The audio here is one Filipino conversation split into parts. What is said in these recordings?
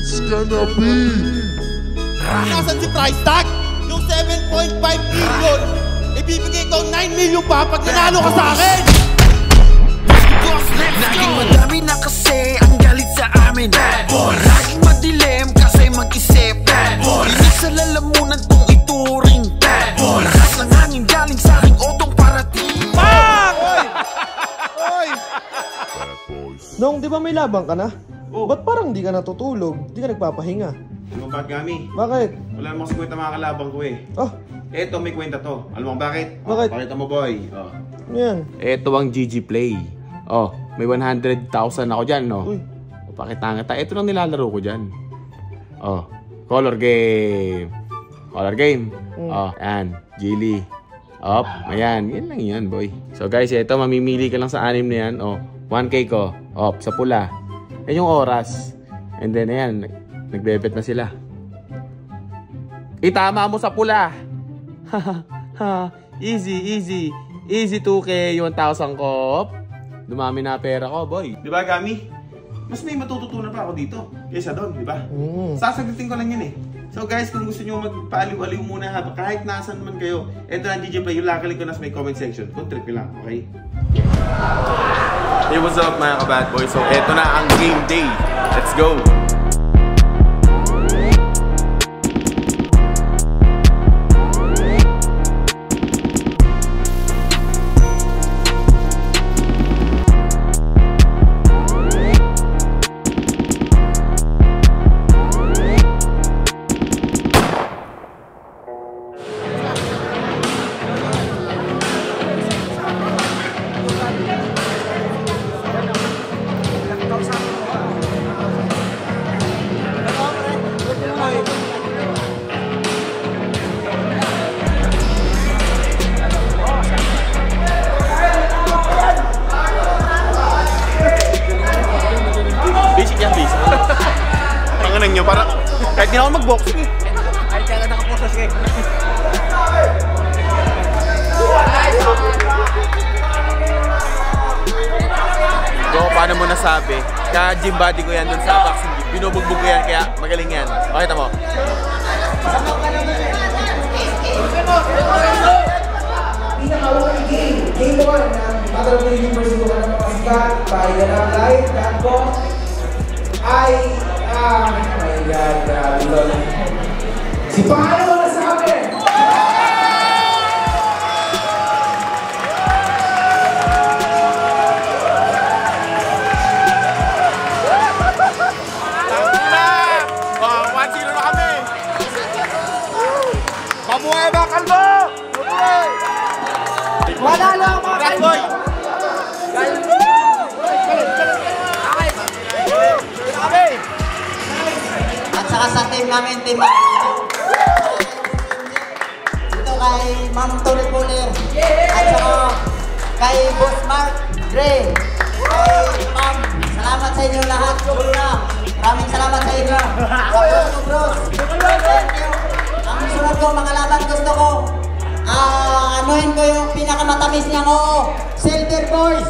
it's gonna be. Nasaan si price tag? Yung 7.5 million, ibibigay ko 9 million pa pag nanalo ka sa akin! Laging madami na kasi ang galit sa amin. Laging madilim kasi mag-isip. Hindi sa lalamunan kung ituring. Lakas ng hangin galing sa aking otong parating. Bang! Oy! Nong, di ba may labang ka na? Oh. Ba't parang di ka natutulog? Di ka nagpapahinga? Ano ba, Gami? Bakit? Wala namang kwenta mga kalabang ko eh. Oh, Eto, may kwenta to. Alam mo bakit? Bakit? Pakita mo, boy. yan. Eto ang GG Play. May 100,000 ako dyan, no? Uy. Pakita nga. Ito lang nilalaro ko dyan. Color game. Color game. Yan. Gili. Ayan. Yan lang yan, boy. So, guys, ito, mamimili ka lang sa anim na yan. 1K ko. Sa pula. Yan yung oras. And then, ayan. Nagbebet na sila. Itama mo sa pula. Easy, easy. Easy 2K, 1,000 ko. Dumami na pera ko, boy. Di ba, Gami? Mas may matututunan pa ako dito kaysa doon, di ba? Sasagutin ko lang yun eh. So guys, kung gusto nyo magpaaliw-aliw muna habang kahit nasan man kayo, eto na DJ Play, yung lakalik ko na sa may comment section. Kung trip nyo lang, okay? Hey, what's up mga ka-bad boys? So eto na ang game day. Let's go! Pangalan nyo, parang kahit di na ako mag-boxing eh. Kahit ka nakaposas kayo. So, paano mo nasabi? Ka-gym body ko yan dun sa boxing gym. Binubugbog ko yan, kaya magaling yan. Pakita mo. Pinakawang game 1 ng Matarapin University ko na napasikat by Ganap Live. That po ay, oh my God, grabe. Si paano mo nasabi? Mabuhay ba, Kalbo? Wala lang mga Kalbo! At saka sa team namin, team ito kay Ma'am Tony Puller. At saka kay Boss Mark Dre. Kay Ma'am, salamat sa inyo lahat. Maraming salamat sa inyo. Bros. Thank you. Ang sunod ko, mga laban, gusto ko anuhin ko yung pinakamatamis niya ko, Silver Boys.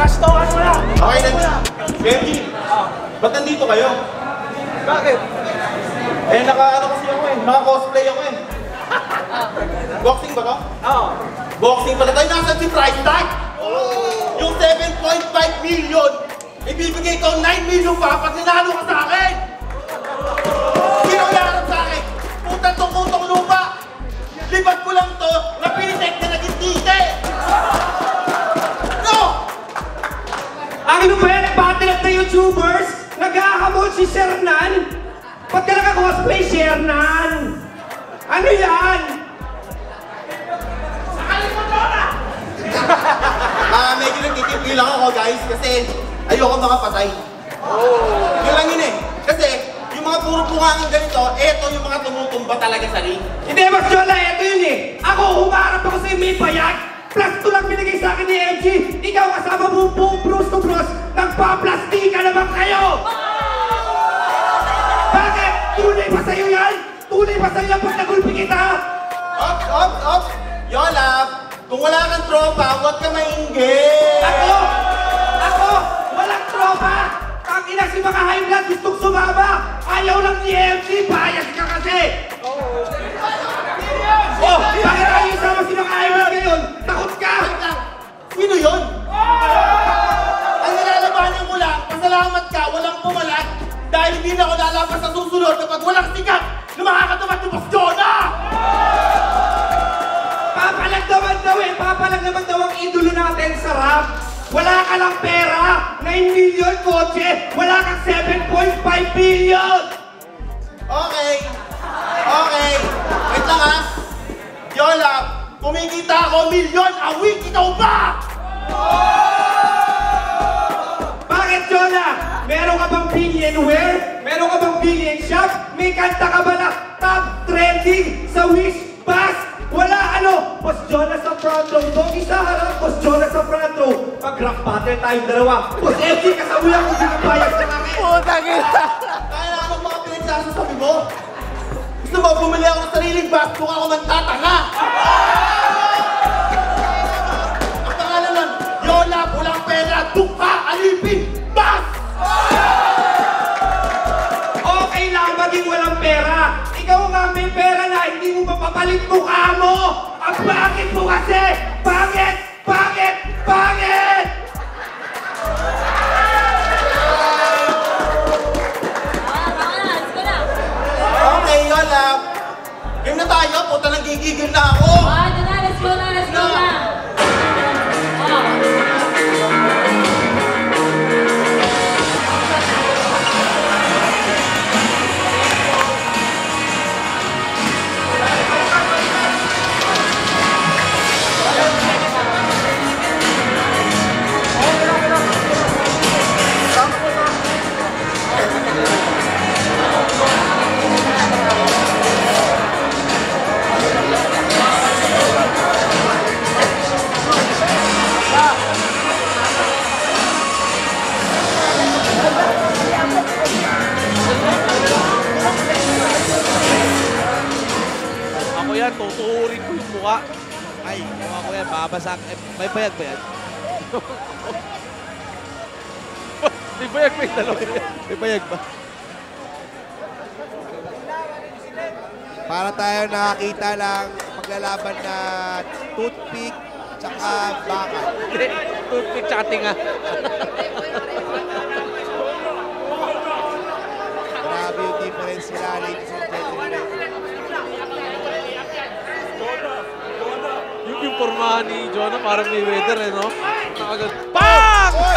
Pastokan mo na! Okay, Benji, ba't nandito kayo? Bakit? Eh, naka-ano kasi ako eh. Naka-cosplay ako eh. Boxing ba to? Oo. Boxing pala tayo. Nasaan si price tag? Yung 7.5 million, ibibigay ko 9 million pa pag ninalo ka sa akin! Sino yarap sa akin? Puta tong utong lupa! Libat ko lang to, napinitek na naging tite! No! Ang ino ba yan? Battle of the YouTubers? Nag-ahamon si Shernan? Ba't ka naka-cosplay, Shernan? Ano yan? Sakaling mo doon ah! Medyo nagtitipi lang ako guys kasi ayoko makapatay. Yun lang yun eh. Kasi yung mga puro bungangang ganito, eto yung mga tumutumba talaga sa ring. Hindi, Mas Jola, eto yun eh. Ako, humarap ako sa'yo may bayag. Plus 2 lang binigay sa akin ni MG. Ikaw kasama mo buong Bruce to Bruce. Nagpa-plastika naman kayo! Bakit? Tunay ba sa'yo yan? Tunay ba sa'yo yan pag nagulpi kita? Ops! Yolap! Kung wala kang tropa, huwag ka mainggit! Ako! Walang tropa! Ang ina si mga high blood gustong sumama! Ayaw lang ni MG! Bias ka kasi! Oh! Bakit ayaw sama si mga high blood ngayon? Takot ka! Sino yun? Ang nilalabanan ko lang, pasalamat ka, walang pumalag dahil hindi na ako lalaban sa susunod kapag walang sikat na makakatapat ni Boss Jonah! Papalag naman daw ang idolo natin sa rap. Wala ka lang pera, 9 million kotse, wala kang 7.5 billion! Okay. Wait lang ha. Yolap, kumikita ako milyon a week, ikaw ba? Bakit, Jonah? Meron ka bang billion wear? Meron ka bang billion shop? May kanta ka ba na top trending sa Wish Bus? Wala ano! Boss Jonah sa front row, Doggy sa harap, Boss Jonah sa front row. Mag-rap battle tayong dalawa. Boss MG, kasabuyan kung binabayas na kami. Putang ina! Kaya na mga pinagsasasabi mo? Gusto mo bumili ako ng sariling bus kung ako magtatanga? Ang pangalan nun, Yola, Pulang Pera, Dukha, Alipin, Bus! Okay lang maging walang pera. Ikaw nga may pera na hindi mo mapapalit mukha mo. Ang bakit mo kasi? Bakit? Okay, Yola. Game na tayo, puta nang gigigil na ako. Let's go na. Tutuurin ko yung mukha. Ay, mukha ko yan, babasag. May bayag ba yan? May bayag ba yung dalawa? May bayag ba? Para tayo nakakita lang paglalaban na toothpick tsaka baka. Toothpick tsaka tinga. Grabe yung difference nila, ladies and gentlemen. Yung pormahan ni Jonah parang may weather eh, no? Bang! Oy!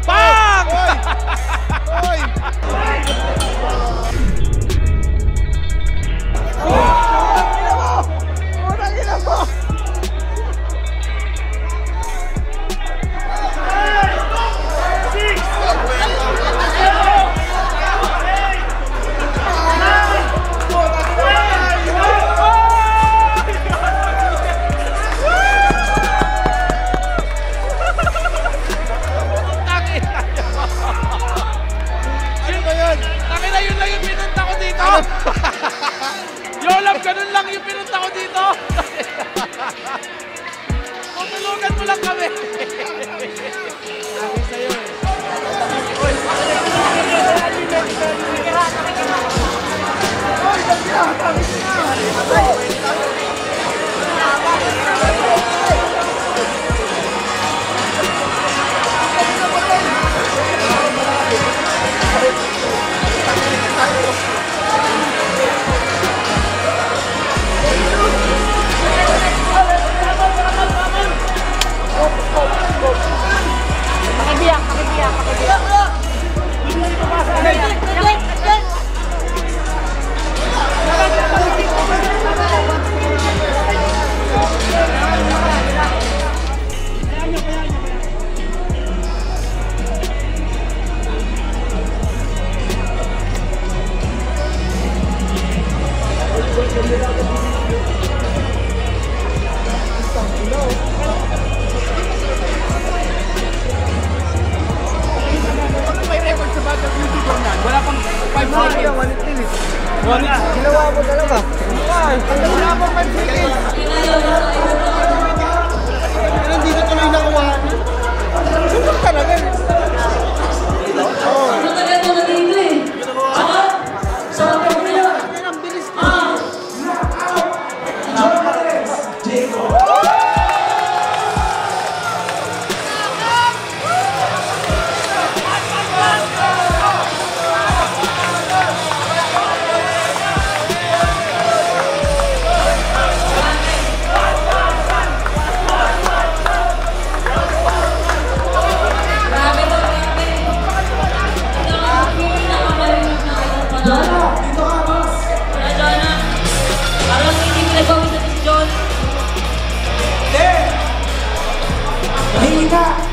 Bang! Oy! May record sa Battle Beauty ko na. Wala pang 5 seconds. Ginawa mo talaga. Wala pang 5 seconds. Pero hindi ko tuloy nakuha. Sunod talaga.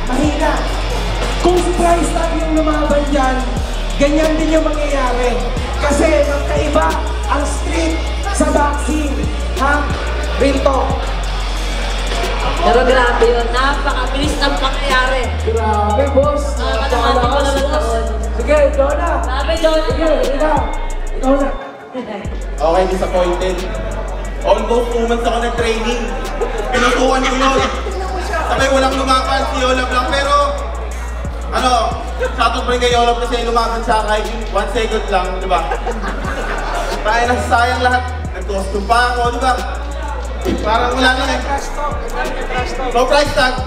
Mahina. Kung si Price Tag yung lumaban dyan, ganyan din yung mangyayari. Kasi magkaiba ang street sa boxing. Ha? Real talk. Pero grabe yun, napakabilis ng pangyayari. Grabe, boss. Nakakalaman ko naman taon. Sige, ikaw na. Sabi, Jonah. Sige, ikaw. Ikaw na. Okay, disappointed. Almost 2 months ako nag-training. Pinutuan ko yun. Sabay walang lumaban, si Yolab lang. Pero, shoutout pa rin kay Yolab kasi lumaban siya kahit 1 second lang, di ba? Kaya nasasayang lahat. Nag-costume pa ako, di ba? Parang wala lang eh. So, price tag.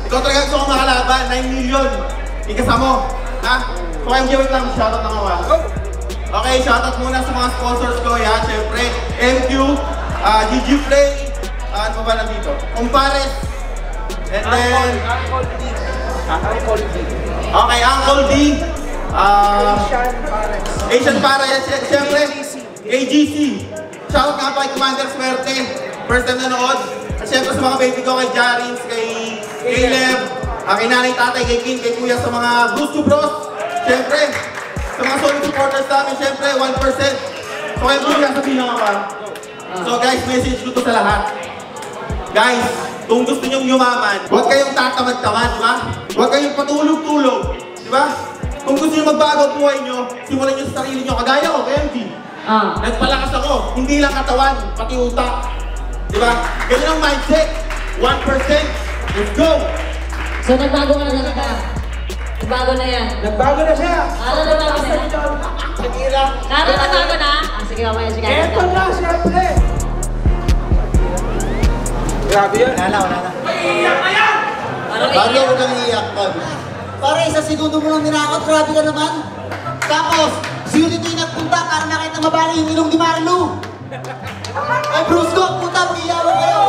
Ikaw talaga gusto kong makalaban, 9 million. Ikasama mo. Ha? So, MJ, wait lang. Shoutout na nga. Okay, shoutout muna sa mga sponsors ko. Yan, syempre. MQ, GG Play. Ano pa ba nandito? Compares. And then... Okay, Uncle D. Asian Pares. Siyempre, AGC. Shoutout nga pa kay Commander Swerte. First time nanood. At siyempre sa mga baby ko, kay Jarins, kay Caleb, kay nanay, tatay, kay King, kay kuya, sa mga Bruce to Bros. Siyempre, sa mga solid supporters namin, siyempre, 1%. So, kayo kuya, sabihin nga pa. So guys, message ko to sa lahat. Guys, kung gusto nyong yumaman, huwag kayong tatamad-tamad, di ba? Huwag kayong patulog-tulog, di ba? Kung gusto nyo magbago ang buhay nyo, simulan nyo sa sarili nyo. Kagaya ko, KMG. Nagpalakas ako, hindi lang katawan, pati utak. Di ba? Ganyan ang mindset. 1%. Let's go! So nagbago ka na ka? Nagbago na yan? Nagbago na siya! Ano nagbago na yan? Kara nagbago na? Sige, mamaya siya. Eto na, siyempre! Grabe yun. Wala na. Iiyak ka yan! Bago ko nang iiyak ka. Pare, isang segundo mo lang ninakot, grabe ka naman. Tapos, si Unity nagpunta para nakita mabali yung ilong ni Marlo. Ay, Brusco, punta, mag-iyawan kayo.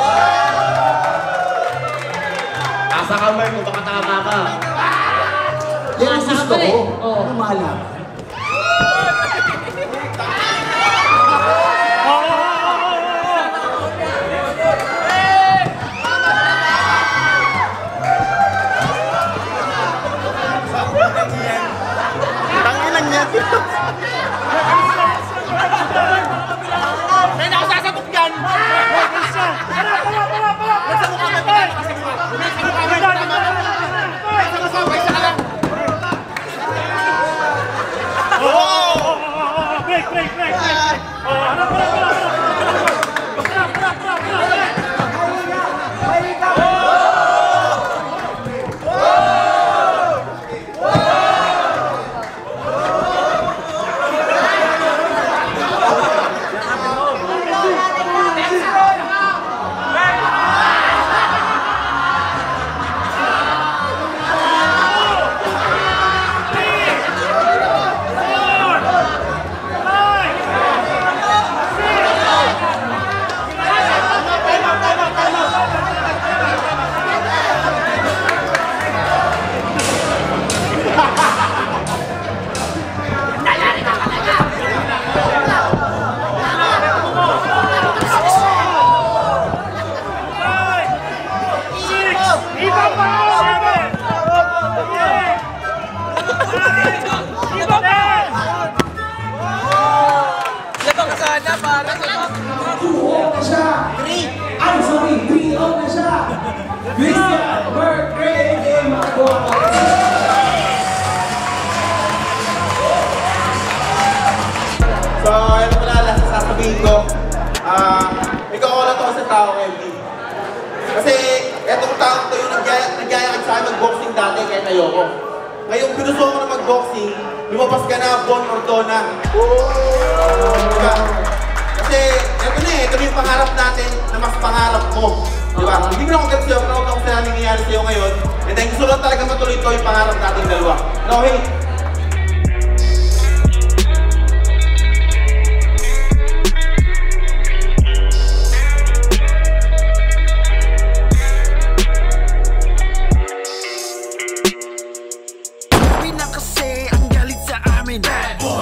Asa kamay mo, baka tama ka. Yan ang gusto ko. Ano mahala? Tangilan niya. May nakasasabog yan! Christian, Mark, Gray, and Marco. So, ito pala, last na sasabihin ko. Ikaw ko lang ito sa tao, Kevin. Kasi, etong taong ito yung nagyayakit sa akin mag-boxing dati kahit ayoko. Ngayon, pinuso ko na mag-boxing, lumabas ka na, Bon Ordona. Diba? Kasi, ito na yung pangarap natin na mas pangarap mo. Diba? Hindi ko na kung sa'yo, proud ako sa nangyayari sa'yo ngayon. And then, gusto lang talaga matuloy ito yung pangarap natin dalawa. No hate.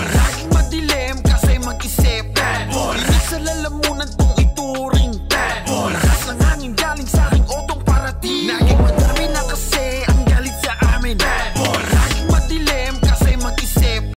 Laging madilim kasi mag-isip. Inis sa lalamunan kung